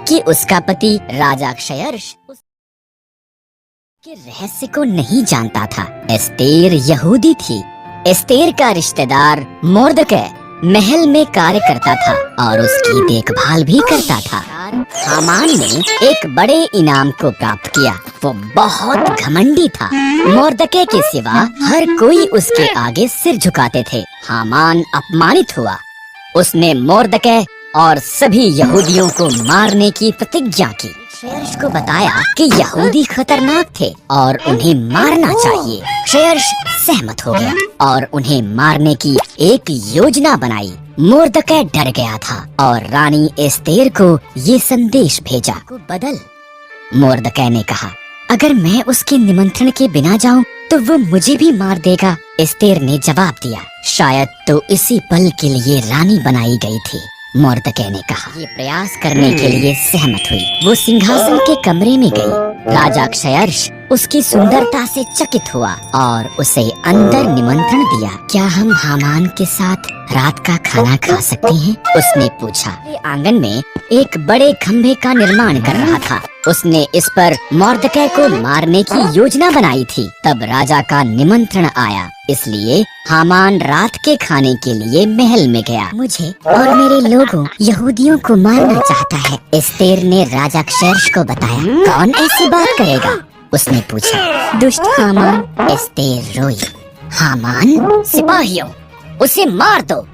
क्योंकि उसका पति राजा क्षयर्ष के रहस्य को नहीं जानता था। एस्तेर यहूदी थी। एस्तेर का रिश्तेदार मोर्दकै महल में कार्य करता था और उसकी देखभाल भी करता था। हामान ने एक बड़े इनाम को प्राप्त किया। वो बहुत घमंडी था। मोर्दकै के सिवा हर कोई उसके आगे सिर झुकाते थे। हामान अपमानित हुआ। उसने मोर्दकै और सभी यहूदियों को मारने की प्रतिज्ञा की। क्षयर्ष को बताया कि यहूदी खतरनाक थे और उन्हें मारना चाहिए। क्षयर्ष सहमत हो गया और उन्हें मारने की एक योजना बनाई। मोर्दकै डर गया था और रानी एस्तेर को ये संदेश भेजा। बदल। मोर्दकै ने कहा, अगर मैं उसके निमंत्रण के बिना जाऊं तो वो मुझे भी मार देगा। एस्तेर ने जवाब दिया, शायद तो इसी पल के लिए रानी बनाई गई थी। मोर्दकै ने कहा। ये प्रयास करने के लिए सहमत हुई। वो सिंहासन के कमरे में गई। राजा क्षयर्ष उसकी सुंदरता से चकित हुआ और उसे अंदर निमंत्रण दिया। क्या हम हामान के साथ रात का खाना खा सकते हैं? उसने पूछा। आंगन में एक बड़े खम्भे का निर्माण कर रहा था। उसने इस पर मोर्दकै को मारने की योजना बनाई थी। तब राजा का निमंत्रण आया, इसलिए हामान रात के खाने के लिए महल में गया। मुझे और मेरे लोगों यहूदियों को मारना चाहता है, एस्तेर ने राजा क्षयर्ष को बताया। कौन ऐसी बात करेगा? उसने पूछा। दुष्ट हामान। एस्तेर रोई। हामान, सिपाहियों, उसे मार दो।